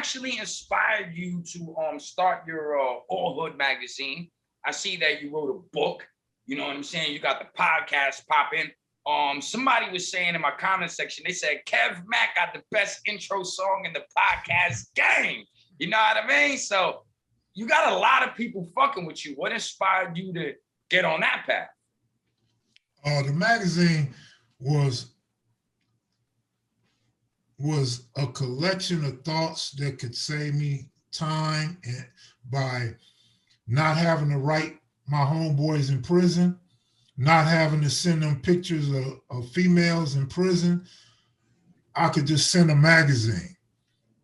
actually inspired you to start your All Hood magazine? I see that you wrote a book. You know what I'm saying? You got the podcast popping. Somebody was saying in my comment section, they said Kev Mack got the best intro song in the podcast game. You know what I mean? So you got a lot of people fucking with you. What inspired you to get on that path? The magazine was a collection of thoughts that could save me time and by not having to write my homeboys in prison, not having to send them pictures of females in prison. I could just send a magazine.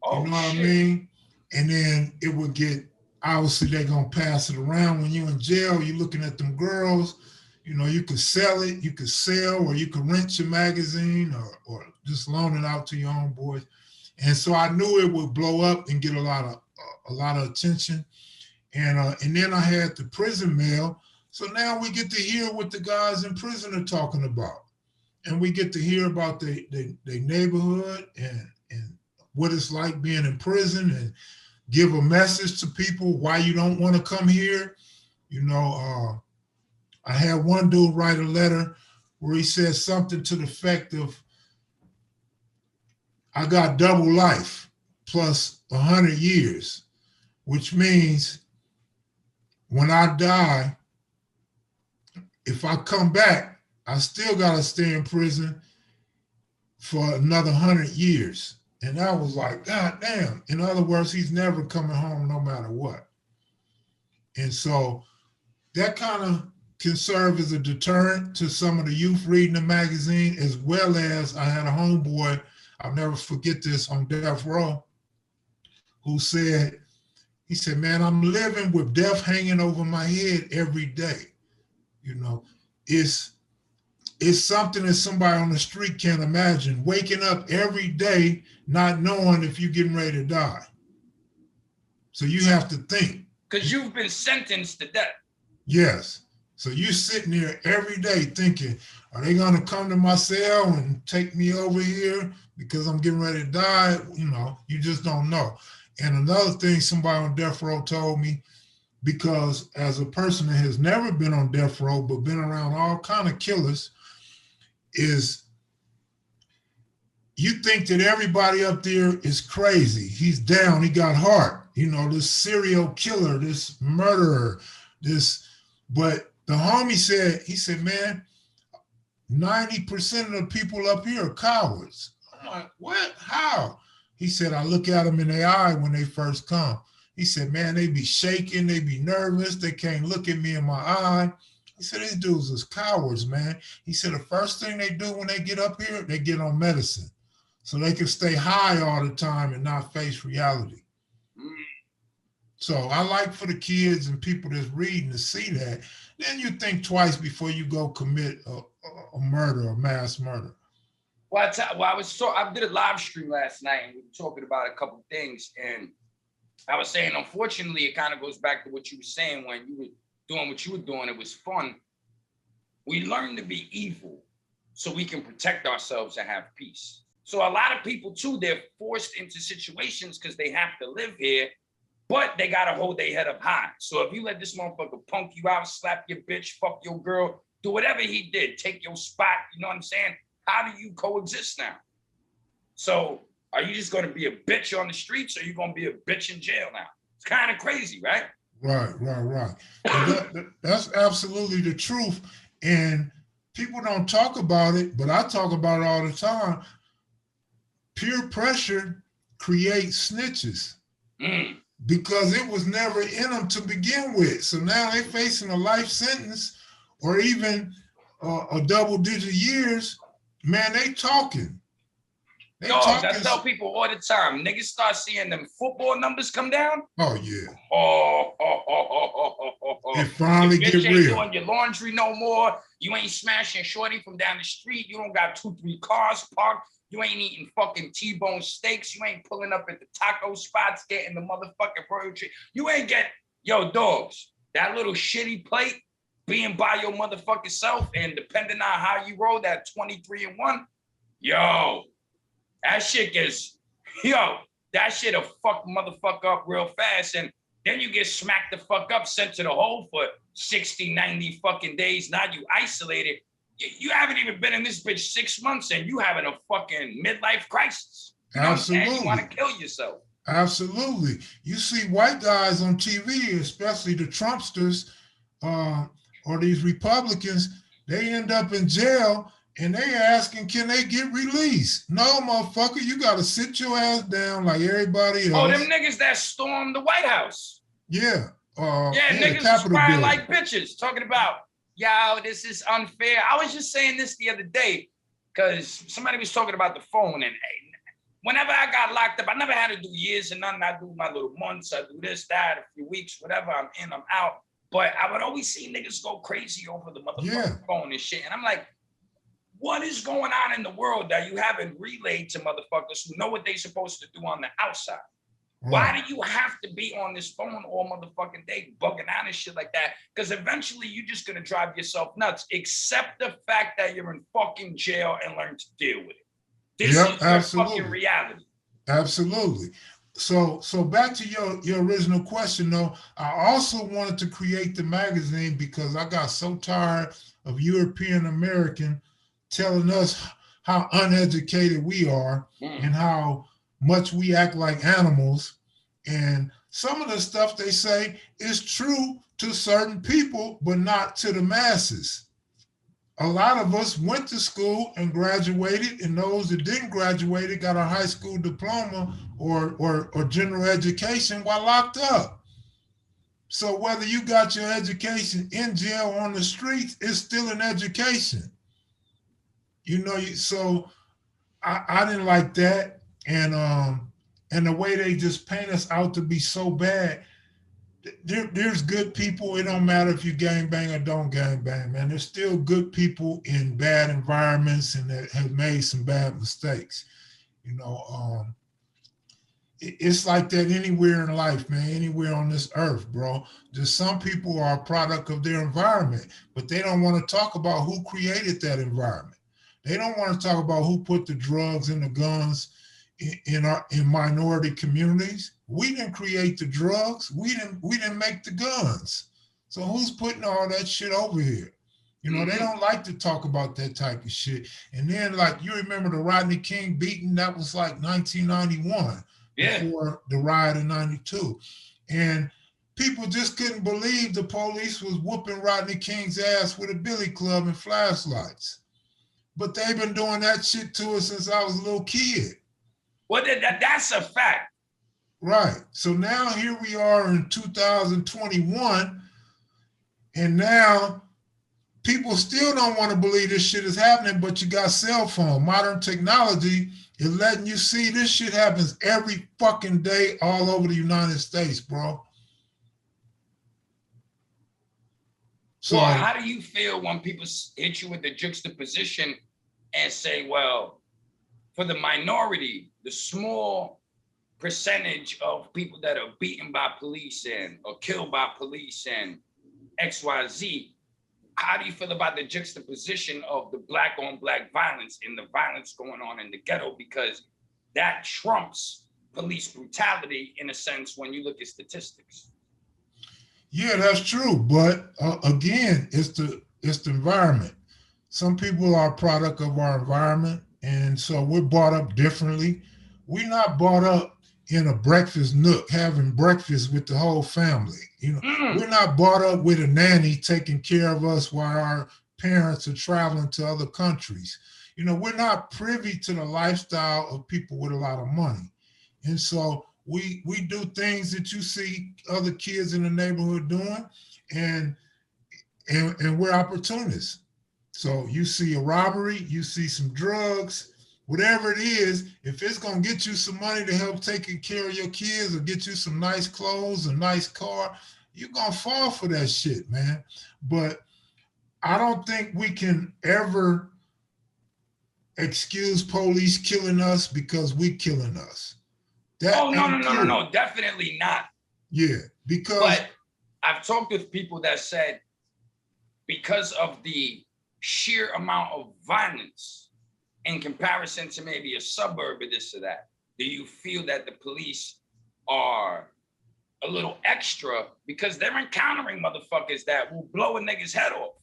Oh, you know what shit. I mean? And then it would get, obviously they're going to pass it around. When you're in jail, you're looking at them girls, you know, you could sell it, you could sell, or you could rent your magazine or just loan it out to your own boys. And so I knew it would blow up and get a lot of attention. And then I had the prison mail. So now we get to hear what the guys in prison are talking about. And we get to hear about their neighborhood and what it's like being in prison, and give a message to people why you don't want to come here. You know, I had one dude write a letter where he said something to the effect of, I got double life plus 100 years, which means when I die, if I come back, I still got to stay in prison for another 100 years. And I was like, God damn. In other words, he's never coming home no matter what. And so that kind of can serve as a deterrent to some of the youth reading the magazine, as well as I had a homeboy, I'll never forget this, on death row, who said, he said, man, I'm living with death hanging over my head every day. You know, it's something that somebody on the street can't imagine, waking up every day not knowing if you're getting ready to die. So you have to think. Because you've been sentenced to death. Yes. So you're sitting there every day thinking, are they going to come to my cell and take me over here because I'm getting ready to die? You know, you just don't know. And another thing somebody on death row told me, because as a person that has never been on death row but been around all kind of killers, is you think that everybody up there is crazy. He's down, he got heart, you know, this serial killer, this murderer, but the homie said, he said, man, 90% of the people up here are cowards. I'm like, what? How? He said, I look at them in the eye when they first come. He said, man, they be shaking, they be nervous, they can't look at me in my eye. He said, these dudes is cowards, man. He said, the first thing they do when they get up here, they get on medicine so they can stay high all the time and not face reality. So I like for the kids and people that's reading to see that. Then you think twice before you go commit a murder, a mass murder. Well, I did a live stream last night and we were talking about a couple of things. And I was saying, unfortunately, it kind of goes back to what you were saying when you were doing what you were doing. It was fun. We learn to be evil so we can protect ourselves and have peace. So a lot of people too, they're forced into situations because they have to live here, but they got to hold their head up high. So if you let this motherfucker punk you out, slap your bitch, fuck your girl, do whatever he did, take your spot, you know what I'm saying? How do you coexist now? So are you just going to be a bitch on the streets, or are you going to be a bitch in jail now? It's kind of crazy, right? Right. That's absolutely the truth. And people don't talk about it, but I talk about it all the time. Peer pressure creates snitches because it was never in them to begin with. So now they're facing a life sentence or even double-digit years. Man, they talking. I tell people all the time, niggas start seeing them football numbers come down. Oh, yeah. It finally get real. You ain't doing your laundry no more. You ain't smashing shorty from down the street. You don't got 2-3 cars parked. You ain't eating fucking T-bone steaks. You ain't pulling up at the taco spots getting the motherfucking burger tree. You ain't yo, dogs, that little shitty plate being by your motherfucking self, and depending on how you roll that 23-1, yo, that shit gets, that shit'll fuck motherfucker up real fast. And then you get smacked the fuck up, sent to the hole for 60, 90 fucking days. Now you isolated. You haven't even been in this bitch 6 months and you having a fucking midlife crisis. You know Absolutely. what I'm saying? You want to kill yourself. Absolutely. You see white guys on TV, especially the Trumpsters or these Republicans, they end up in jail and they asking, can they get released? No, motherfucker, you got to sit your ass down like everybody else. Oh, them niggas that stormed the White House. Yeah. Niggas was crying like bitches, talking about, yo, this is unfair. I was just saying this the other day because somebody was talking about the phone, and whenever I got locked up, I never had to do years and nothing. I do my little months, I do this, that, a few weeks, whatever. I'm in, I'm out. But I would always see niggas go crazy over the motherfucking phone and shit. And I'm like, what is going on in the world that you haven't relayed to motherfuckers who know what they're supposed to do on the outside? Right. Why do you have to be on this phone all motherfucking day, bugging out and shit like that? Because eventually you're just gonna drive yourself nuts. Accept the fact that you're in fucking jail and learn to deal with it. This is your fucking reality. Absolutely. So back to your original question though, I also wanted to create the magazine because I got so tired of European American telling us how uneducated we are and how much we act like animals. And some of the stuff they say is true to certain people, but not to the masses. A lot of us went to school and graduated, and those that didn't graduate got a high school diploma or general education while locked up. So whether you got your education in jail or on the streets, it's still an education. You know, so I didn't like that. And the way they just paint us out to be so bad, there's good people. It don't matter if you gangbang or don't gangbang, man. There's still good people in bad environments and that have made some bad mistakes. You know, it's like that anywhere in life, man, anywhere on this earth, bro. Just some people are a product of their environment, but they don't want to talk about who created that environment. They don't want to talk about who put the drugs and the guns in minority communities. We didn't create the drugs. We didn't make the guns. So who's putting all that shit over here? You know, they don't like to talk about that type of shit. And then, like, you remember the Rodney King beating? That was like 1991, before the riot in 92. And people just couldn't believe the police was whooping Rodney King's ass with a billy club and flashlights. But they've been doing that shit to us since I was a little kid. Well, that's a fact. Right. So now here we are in 2021, and now people still don't want to believe this shit is happening, but you got cell phone. Modern technology is letting you see this shit happens every fucking day all over the United States, bro. So well, how do you feel when people hit you with the juxtaposition and say, well, for the minority, the small percentage of people that are beaten by police or killed by police and XYZ, how do you feel about the juxtaposition of the black on black violence and the violence going on in the ghetto? Because that trumps police brutality in a sense when you look at statistics. Yeah, that's true. But again, it's the environment. Some people are a product of our environment. And so we're brought up differently. We're not brought up in a breakfast nook, having breakfast with the whole family. You know, we're not brought up with a nanny taking care of us while our parents are traveling to other countries. You know, we're not privy to the lifestyle of people with a lot of money. And so we do things that you see other kids in the neighborhood doing, and we're opportunists. So you see a robbery, you see some drugs, whatever it is, if it's going to get you some money to help taking care of your kids or get you some nice clothes, a nice car, you're going to fall for that shit, man. But I don't think we can ever excuse police killing us because we killing us. No, definitely not. Yeah, because... But I've talked with people that said because of the sheer amount of violence in comparison to maybe a suburb or this or that, do you feel that the police are a little extra because they're encountering motherfuckers that will blow a nigga's head off?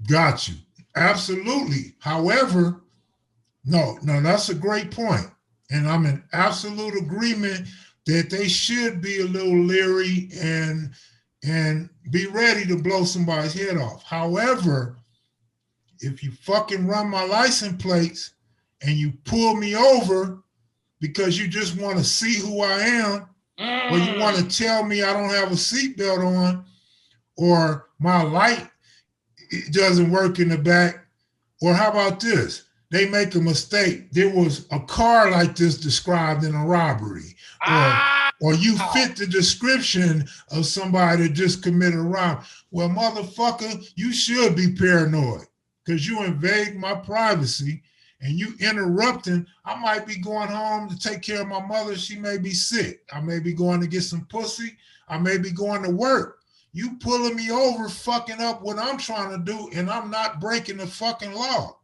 Got you. Absolutely. However, no, that's a great point. And I'm in absolute agreement that they should be a little leery and be ready to blow somebody's head off. However, if you fucking run my license plates and you pull me over because you just want to see who I am, or you want to tell me I don't have a seatbelt on, or my light doesn't work in the back, or how about this? They make a mistake. There was a car like this described in a robbery, or you fit the description of somebody that just committed a robbery. Well, motherfucker, you should be paranoid because you invade my privacy and you interrupting. I might be going home to take care of my mother. She may be sick. I may be going to get some pussy. I may be going to work. You pulling me over, fucking up what I'm trying to do, and I'm not breaking the fucking law.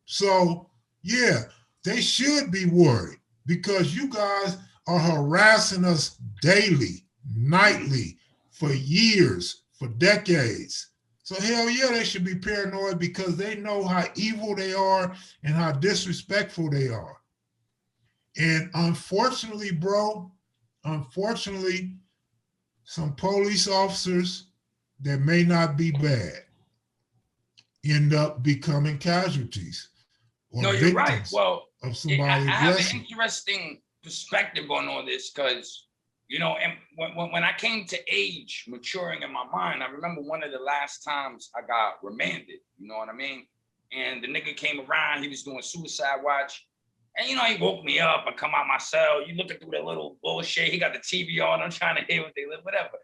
So, yeah, they should be worried because you guys are harassing us daily, nightly, for years, for decades. So hell yeah, they should be paranoid because they know how evil they are and how disrespectful they are. And unfortunately, bro, some police officers that may not be bad end up becoming casualties or no, you're right. Well, of somebody I have aggressive. an interesting perspective on all this because, you know, and when I came to age, maturing in my mind, I remember one of the last times I got remanded, you know what I mean? And the nigga came around, he was doing suicide watch. And, you know, he woke me up. I come out my cell. You looking through that little bullshit. He got the TV on. I'm trying to hear what they live, whatever.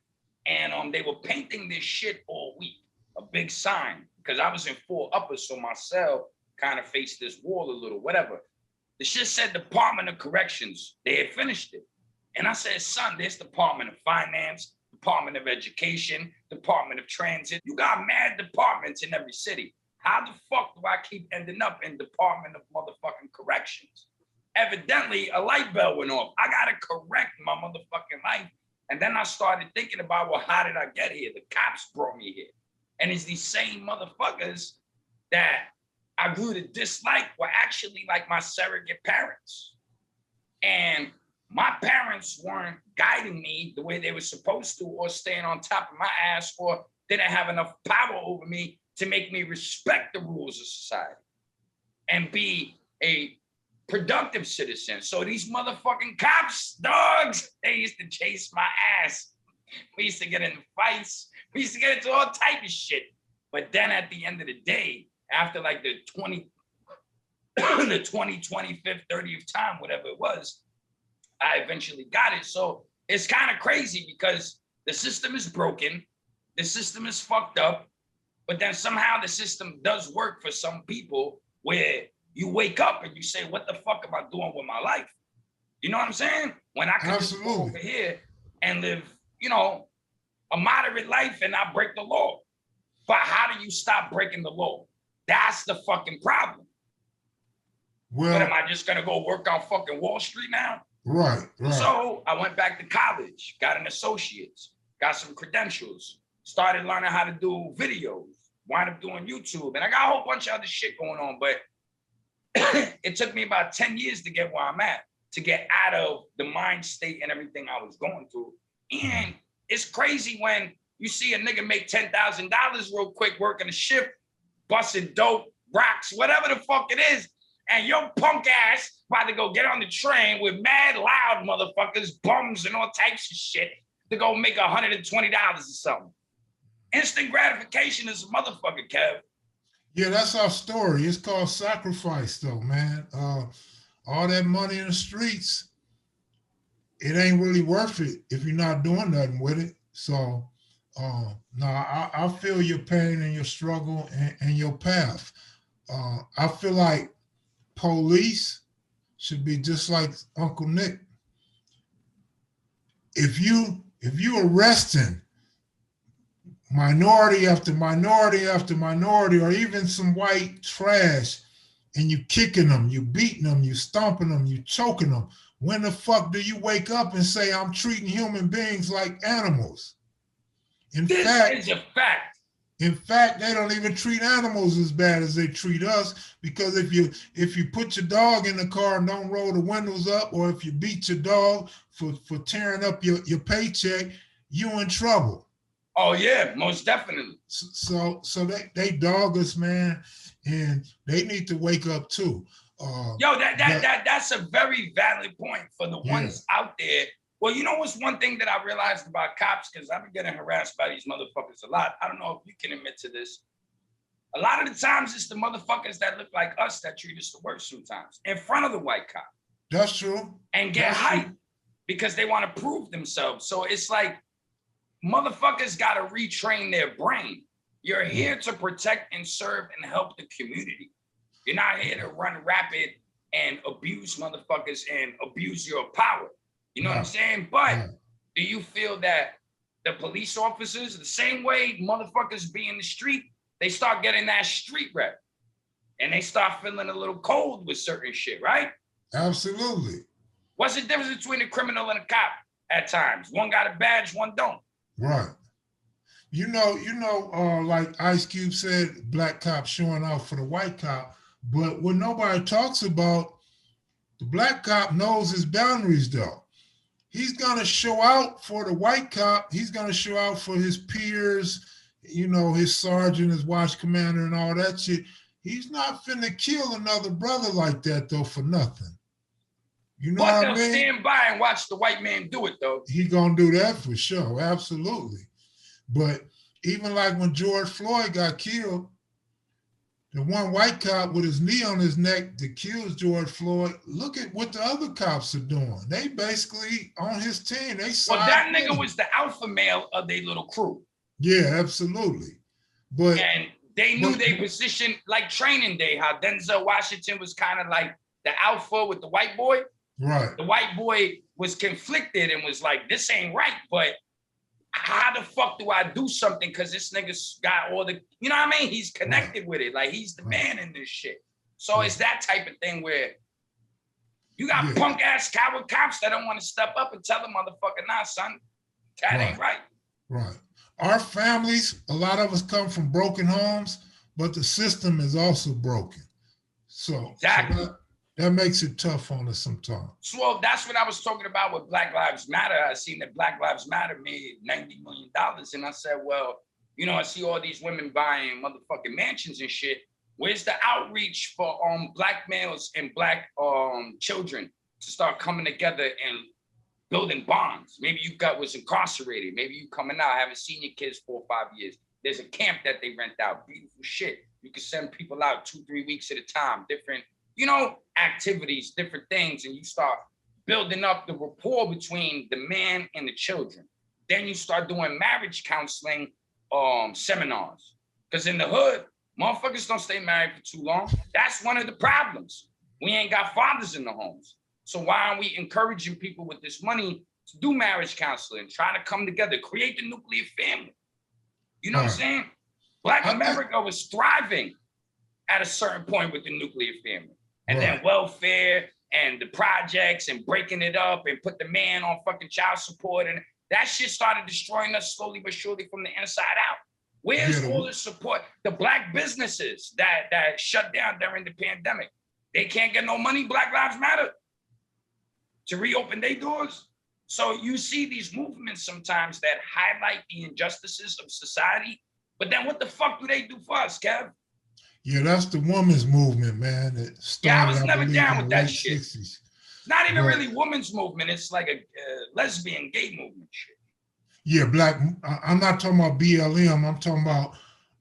And they were painting this shit all week, a big sign, because I was in 4 upper, so my cell kind of faced this wall a little, whatever. The shit said Department of Corrections. They had finished it. And I said, son, there's Department of Finance, Department of Education, Department of Transit. You got mad departments in every city. How the fuck do I keep ending up in Department of motherfucking Corrections? Evidently, a light bell went off. I got to correct my motherfucking life. And then I started thinking about, well, how did I get here? The cops brought me here. And it's these same motherfuckers that I grew to dislike were actually like my surrogate parents. And my parents weren't guiding me the way they were supposed to, or staying on top of my ass, or didn't have enough power over me to make me respect the rules of society and be a productive citizen. So these motherfucking cops, dogs, they used to chase my ass. We used to get in fights. We used to get into all type of shit. But then at the end of the day, after like the 25th, 30th time, whatever it was, I eventually got it. So it's kind of crazy because the system is broken. The system is fucked up. But then somehow the system does work for some people where you wake up and you say, what the fuck am I doing with my life? You know what I'm saying? When I could just go over here and live, you know, a moderate life and not break the law. But how do you stop breaking the law? That's the fucking problem. Well, but am I just gonna go work on fucking Wall Street now? Right. So I went back to college, got an associate's, got some credentials, started learning how to do videos, wound up doing YouTube, and I got a whole bunch of other shit going on, but it took me about 10 years to get where I'm at, to get out of the mind state and everything I was going through. And it's crazy when you see a nigga make $10,000 real quick working a shift, busting dope, rocks, whatever the fuck it is, and your punk ass about to go get on the train with mad loud motherfuckers, bums and all types of shit to go make $120 or something. Instant gratification is a motherfucker, Kev. Yeah, that's our story. It's called sacrifice, though, man. All that money in the streets, it ain't really worth it if you're not doing nothing with it. So, no, I feel your pain and your struggle and your path. I feel like police should be just like Uncle Nick. If you arresting minority after minority after minority, or even some white trash, and you kicking them, you beating them, you stomping them, you choking them, When the fuck do you wake up and say, I'm treating human beings like animals? This is a fact. In fact, they don't even treat animals as bad as they treat us, because if you put your dog in the car and don't roll the windows up, or if you beat your dog for tearing up your paycheck, you in trouble. Oh yeah, most definitely. So they dog us, man, and they need to wake up too. Yo, that's a very valid point for the ones out there. Well, you know what's one thing that I realized about cops, because I've been getting harassed by these motherfuckers a lot. I don't know if you can admit to this. A lot of the times it's the motherfuckers that look like us that treat us the worst sometimes in front of the white cop. That's true. And get hyped because they want to prove themselves. So it's like motherfuckers got to retrain their brain. You're here to protect and serve and help the community. You're not here to run rapid and abuse motherfuckers and abuse your power. You know what I'm saying? But do you feel that the police officers, the same way motherfuckers be in the street, they start getting that street rep and they start feeling a little cold with certain shit, right? Absolutely. What's the difference between a criminal and a cop at times? One got a badge, one don't. Right. You know, like Ice Cube said, black cop showing out for the white cop. But what nobody talks about, the black cop knows his boundaries though. He's gonna show out for the white cop. He's gonna show out for his peers, you know, his sergeant, his watch commander and all that shit. He's not finna kill another brother like that though for nothing. You know what I mean? But they'll stand by and watch the white man do it though. He gonna do that for sure, absolutely. But even like when George Floyd got killed, the one white cop with his knee on his neck that kills George Floyd, look at what the other cops are doing. They basically on his team. Well, that nigga was the alpha male of their little crew. Yeah, absolutely. And they knew their position, like Training Day, how Denzel Washington was kind of like the alpha with the white boy. Right. The white boy was conflicted and was like, this ain't right, but how the fuck do I do something? Because this nigga's got all the, you know what I mean? He's connected with it. Like he's the man in this shit. So it's that type of thing where you got punk ass coward cops that don't want to step up and tell the motherfucker, nah, son, that ain't right. Right. Our families, a lot of us come from broken homes, but the system is also broken. So, exactly. That makes it tough on us sometimes. So that's what I was talking about with Black Lives Matter. I seen that Black Lives Matter made $90 million. And I said, well, you know, I see all these women buying motherfucking mansions and shit. Where's the outreach for black males and black children to start coming together and building bonds? Maybe you was incarcerated. Maybe you coming out, haven't seen your kids 4 or 5 years. There's a camp that they rent out. Beautiful shit. You can send people out 2-3 weeks at a time, different, you know, activities, different things, and you start building up the rapport between the man and the children. Then you start doing marriage counseling seminars. Because in the hood, motherfuckers don't stay married for too long. That's one of the problems. We ain't got fathers in the homes. So why aren't we encouraging people with this money to do marriage counseling, try to come together, create the nuclear family? You know what I'm saying? Black America was thriving at a certain point with the nuclear family. And then welfare and the projects and breaking it up and put the man on fucking child support. And that shit started destroying us slowly but surely from the inside out. Where's all the support? The black businesses that shut down during the pandemic, they can't get no money. Black Lives Matter to reopen their doors. So you see these movements sometimes that highlight the injustices of society. But then what the fuck do they do for us, Kev? Yeah, that's the women's movement, man. It started, I was never down with that shit. 60s. It's not even really women's movement. It's like a lesbian gay movement shit. Yeah, I'm not talking about BLM. I'm talking about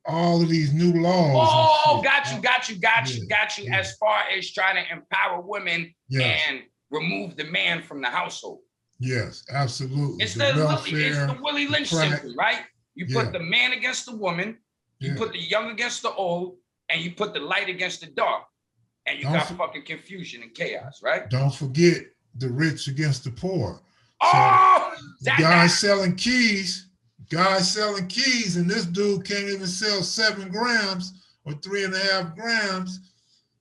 all of these new laws. Oh, got you. As far as trying to empower women and remove the man from the household. Yes, absolutely. It's the Willie Lynch syndrome, right? You put the man against the woman, you put the young against the old, and you put the light against the dark, and you got fucking confusion and chaos, right? Don't forget the rich against the poor. Oh, so guys selling keys, and this dude can't even sell 7 grams or 3.5 grams.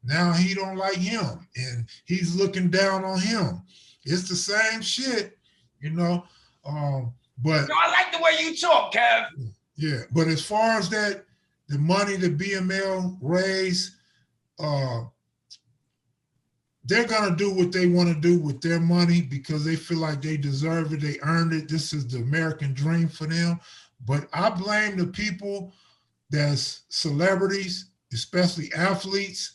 Now he don't like him, and he's looking down on him. It's the same shit, you know. But no, I like the way you talk, Kev. yeah, but as far as that, the money that BML raised, they're gonna do what they want to do with their money because they feel like they deserve it, they earned it. This is the American dream for them. But I blame the people that's celebrities, especially athletes,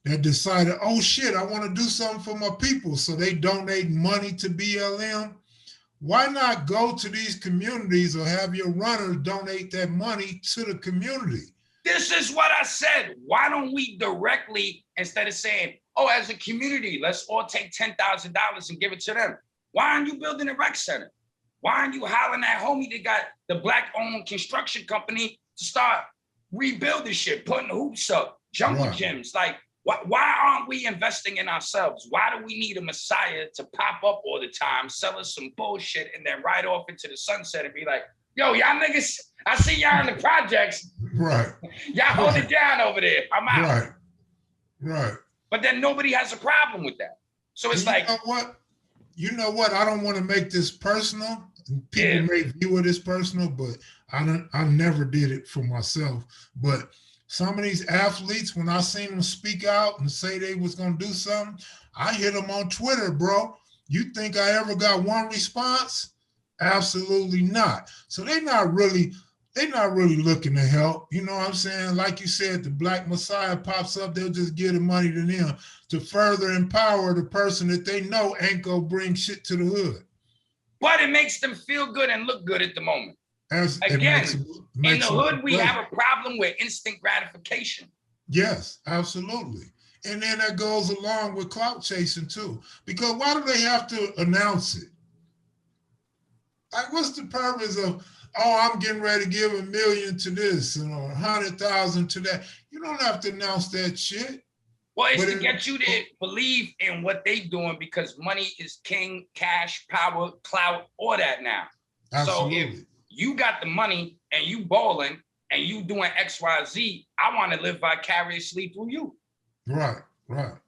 that decided, oh shit, I want to do something for my people. So they donate money to BLM. Why not go to these communities or have your runners donate that money to the community? This is what I said. Why don't we directly, instead of saying, oh, as a community, let's all take $10,000 and give it to them. Why aren't you building a rec center? Why aren't you hollering at homie that got the Black-owned construction company to start rebuilding shit, putting hoops up, jungle gyms? Like, why aren't we investing in ourselves? Why do we need a messiah to pop up all the time, sell us some bullshit, and then ride off into the sunset and be like, yo, y'all niggas, I see y'all in the projects. Right. Y'all hold it down over there. I'm out. Right. But then nobody has a problem with that. So it's like, you know what? I don't want to make this personal. People may view it as personal, but I never did it for myself. But some of these athletes, when I seen them speak out and say they was gonna do something, I hit them on Twitter, bro. You think I ever got one response? Absolutely not. So they're not really looking to help. You know what I'm saying? Like you said, the Black Messiah pops up, they'll just give the money to them to further empower the person that they know ain't gonna bring shit to the hood. But it makes them feel good and look good at the moment. Again, in the hood, we have a problem with instant gratification. Yes, absolutely. And then that goes along with clout chasing too. Because why do they have to announce it? Like, what's the purpose of, oh, I'm getting ready to give $1 million to this and 100,000 to that? You don't have to announce that shit. Well, it's to get you to believe in what they doing because money is king, cash, power, clout, all that now. Absolutely. So if you got the money and you bowling and you doing X, Y, Z, I want to live vicariously through you. Right.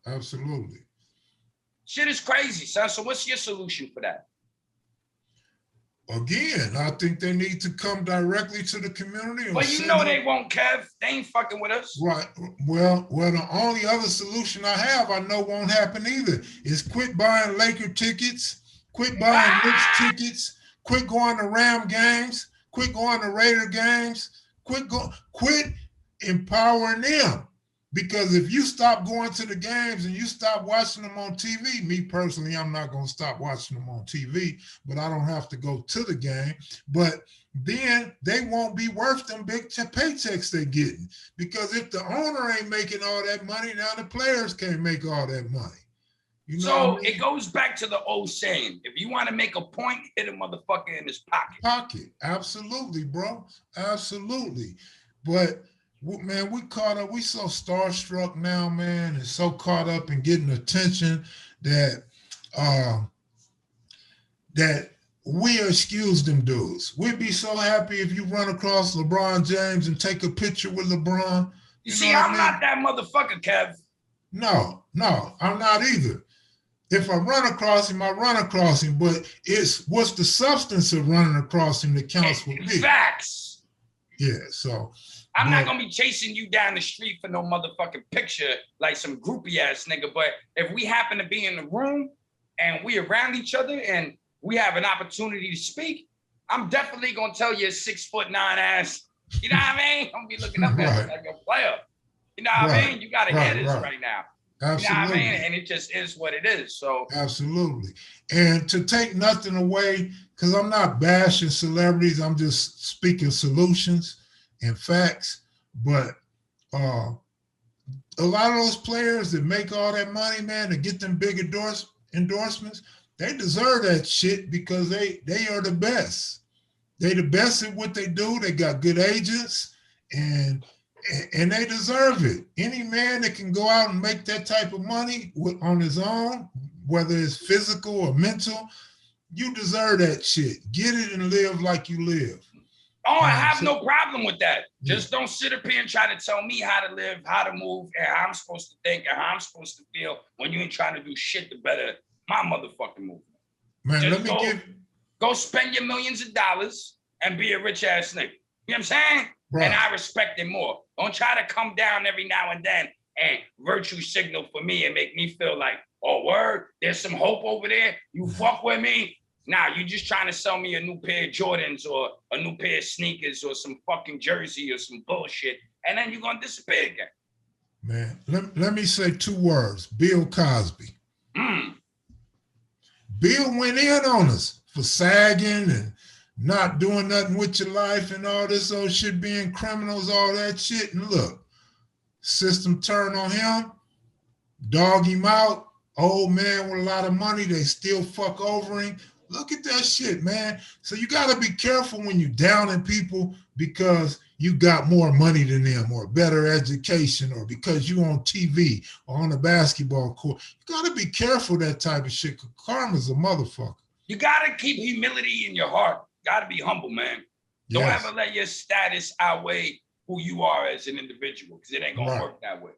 Absolutely. Shit is crazy, son. So what's your solution for that? Again, I think they need to come directly to the community. But you know they won't, Kev. They ain't fucking with us. Right. Well, the only other solution I have, I know won't happen either, is quit buying Laker tickets, quit buying Knicks tickets, quit going to Ram games, quit going to Raider games, quit empowering them. Because if you stop going to the games and you stop watching them on TV, me personally, I'm not going to stop watching them on TV, but I don't have to go to the game. But then they won't be worth them big paychecks they're getting. Because if the owner ain't making all that money, now the players can't make all that money. You know so what I mean? It goes back to the old saying, if you want to make a point, hit a motherfucker in his pocket. Absolutely, bro. Absolutely. But man, we so starstruck now, man, and so caught up in getting attention that that we excuse them dudes. We'd be so happy if you run across LeBron James and take a picture with LeBron. You see, I'm not that motherfucker, Kev. No, I'm not either. If I run across him, I run across him, but it's what's the substance of running across him that counts for me. Facts. Yeah, so I'm not gonna be chasing you down the street for no motherfucking picture like some groupie ass nigga. But if we happen to be in the room and we around each other and we have an opportunity to speak, I'm definitely gonna tell you 6'9" ass. You know what I mean? I'm gonna be looking up at you like a player. You know what I mean? You gotta hear this right now. Absolutely. You know what I mean? And it just is what it is. So absolutely. And to take nothing away, because I'm not bashing celebrities, I'm just speaking solutions and facts. But a lot of those players that make all that money, man, to get them big endorsements, they deserve that shit because they are the best. They the best at what they do. They got good agents and they deserve it. Any man that can go out and make that type of money on his own, whether it's physical or mental, you deserve that shit. Get it and live like you live. Oh, I have no problem with that. Just don't sit up here and try to tell me how to live, how to move, and how I'm supposed to think, and how I'm supposed to feel when you ain't trying to do shit to better my motherfucking movement. Man, Just let me go spend your millions of dollars and be a rich ass nigga. You know what I'm saying? Right. And I respect it more. Don't try to come down every now and then and virtue signal for me and make me feel like, oh, word, there's some hope over there. You fuck with me. Nah, you just trying to sell me a new pair of Jordans or a new pair of sneakers or some fucking jersey or some bullshit. And then you're going to disappear again. Man, let me say 2 words. Bill Cosby. Bill went in on us for sagging and not doing nothing with your life and all this old shit, being criminals, all that shit. And look, system turned on him, dog him out, old man with a lot of money, they still fuck over him. Look at that shit, man. So you got to be careful when you downing people because you got more money than them or better education or because you on TV or on the basketball court. You got to be careful that type of shit because karma's a motherfucker. You got to keep humility in your heart. Got to be humble, man. Don't ever let your status outweigh who you are as an individual because it ain't going to work that way.